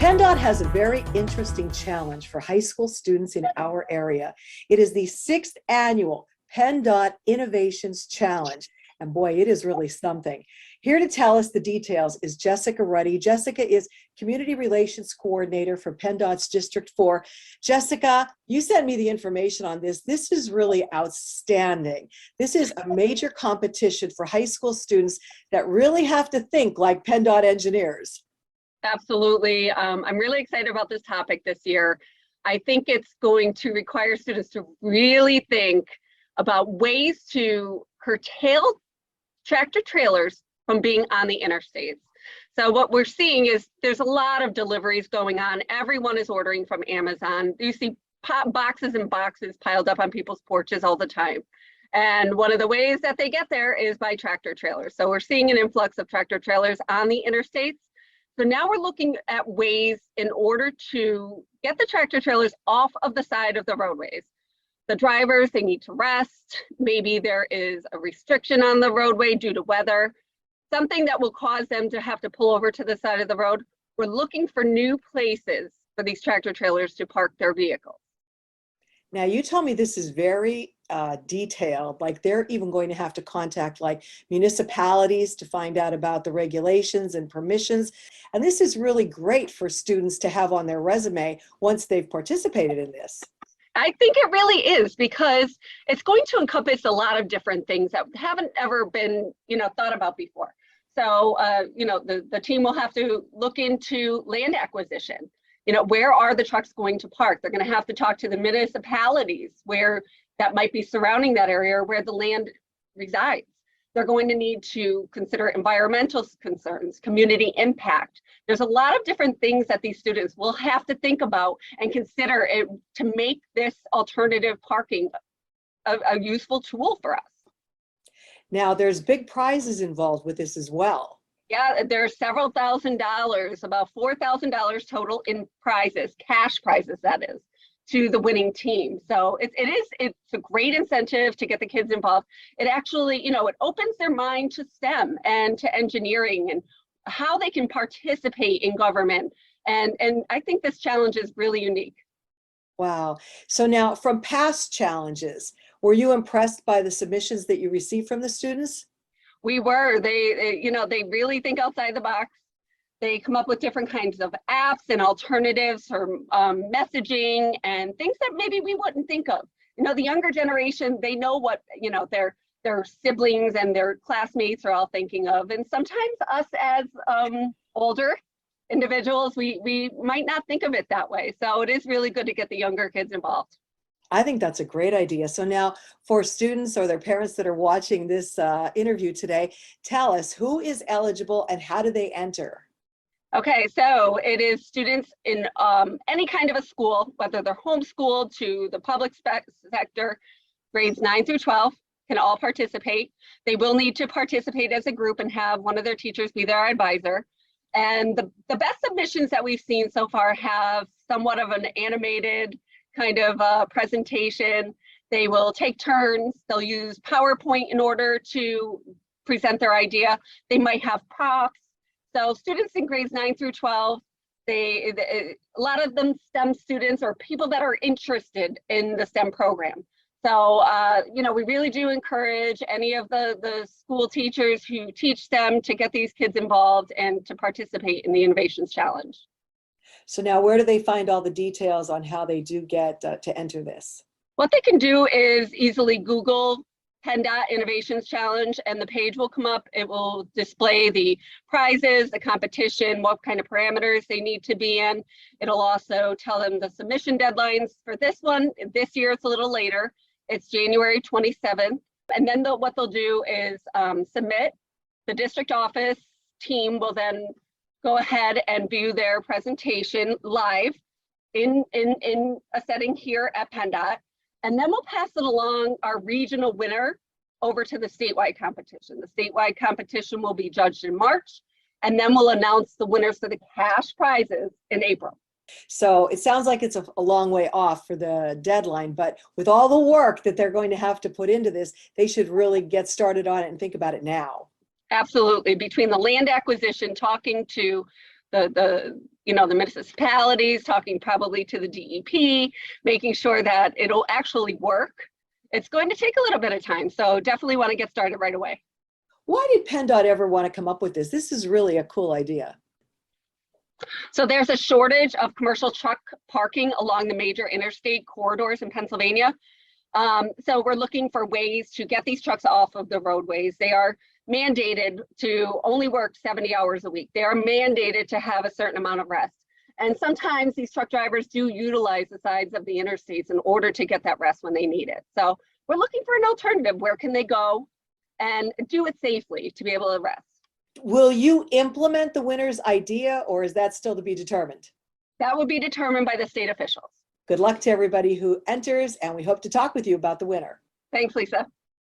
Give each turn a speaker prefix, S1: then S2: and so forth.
S1: PennDOT has a very interesting challenge for high school students in our area. It is the 6th annual PennDOT Innovations Challenge. And boy, it is really something. Here to tell us the details is Jessica Ruddy. Jessica is Community Relations Coordinator for PennDOT's District 4. Jessica, you sent me the information on this. This is really outstanding. This is a major competition for high school students that really have to think like PennDOT engineers.
S2: Absolutely. I'm really excited about this topic this year. I think it's going to require students to really think about ways to curtail tractor trailers from being on the interstates. So what we're seeing is there's a lot of deliveries going on. Everyone is ordering from Amazon. You see boxes and boxes piled up on people's porches all the time. And one of the ways that they get there is by tractor trailers. So we're seeing an influx of tractor trailers on the interstates. So now we're looking at ways in order to get the tractor trailers off of the side of the roadways. The drivers, they need to rest. Maybe there is a restriction on the roadway due to weather, something that will cause them to have to pull over to the side of the road. We're looking for new places for these tractor trailers to park their vehicles.
S1: Now, you told me this is very detailed, like they're even going to have to contact like municipalities to find out about the regulations and permissions. And this is really great for students to have on their resume once they've participated in this.
S2: I think it really is, because it's going to encompass a lot of different things that haven't ever been, thought about before. So, the team will have to look into land acquisition. Where are the trucks going to park? They're going to have to talk to the municipalities where that might be surrounding that area or where the land resides. They're going to need to consider environmental concerns, community impact. There's a lot of different things that these students will have to think about and consider it to make this alternative parking a useful tool for us.
S1: Now, there's big prizes involved with this as well.
S2: Yeah, there's several $1,000s, about $4,000 total in prizes, cash prizes that is, to the winning team. So it's a great incentive to get the kids involved. It actually, it opens their mind to STEM and to engineering and how they can participate in government. And I think this challenge is really unique.
S1: Wow. So now, from past challenges, were you impressed by the submissions that you received from the students?
S2: We were. They really think outside the box. They come up with different kinds of apps and alternatives for messaging and things that maybe we wouldn't think of. The younger generation, they know what their siblings and their classmates are all thinking of, and sometimes us as older individuals, we might not think of it that way. So it is really good to get the younger kids involved.
S1: I think that's a great idea. So now, for students or their parents that are watching this interview today, tell us who is eligible and how do they enter?
S2: Okay, so it is students in any kind of a school, whether they're homeschooled to the public sector, grades 9 through 12 can all participate. They will need to participate as a group and have one of their teachers be their advisor. And the best submissions that we've seen so far have somewhat of an animated kind of presentation. They will take turns. They'll use PowerPoint in order to present their idea. They might have props. So students in grades 9 through 12, a lot of them STEM students or people that are interested in the STEM program. So, we really do encourage any of the school teachers who teach STEM to get these kids involved and to participate in the Innovations Challenge.
S1: So now, where do they find all the details on how they do get to enter this?
S2: What they can do is easily Google PennDOT Innovations Challenge, and the page will come up. It will display the prizes, the competition, what kind of parameters they need to be in. It'll also tell them the submission deadlines for this one. This year, it's a little later. It's January 27th. And then what they'll do is submit. The district office team will then go ahead and view their presentation live in a setting here at PennDOT. And then we'll pass it along our regional winner over to the statewide competition. The statewide competition will be judged in March, and then we'll announce the winners for the cash prizes in April.
S1: So it sounds like it's a long way off for the deadline, but with all the work that they're going to have to put into this, they should really get started on it and think about it now.
S2: Absolutely. Between the land acquisition, talking to the the municipalities, talking probably to the DEP, making sure that it'll actually work. It's going to take a little bit of time, so definitely want to get started right away.
S1: Why did PennDOT ever want to come up with this? This is really a cool idea.
S2: So there's a shortage of commercial truck parking along the major interstate corridors in Pennsylvania. So we're looking for ways to get these trucks off of the roadways. They are mandated to only work 70 hours a week. They are mandated to have a certain amount of rest. And sometimes these truck drivers do utilize the sides of the interstates in order to get that rest when they need it. So we're looking for an alternative. Where can they go and do it safely to be able to rest?
S1: Will you implement the winner's idea, or is that still to be determined?
S2: That would be determined by the state officials.
S1: Good luck to everybody who enters, and we hope to talk with you about the winner.
S2: Thanks, Lisa.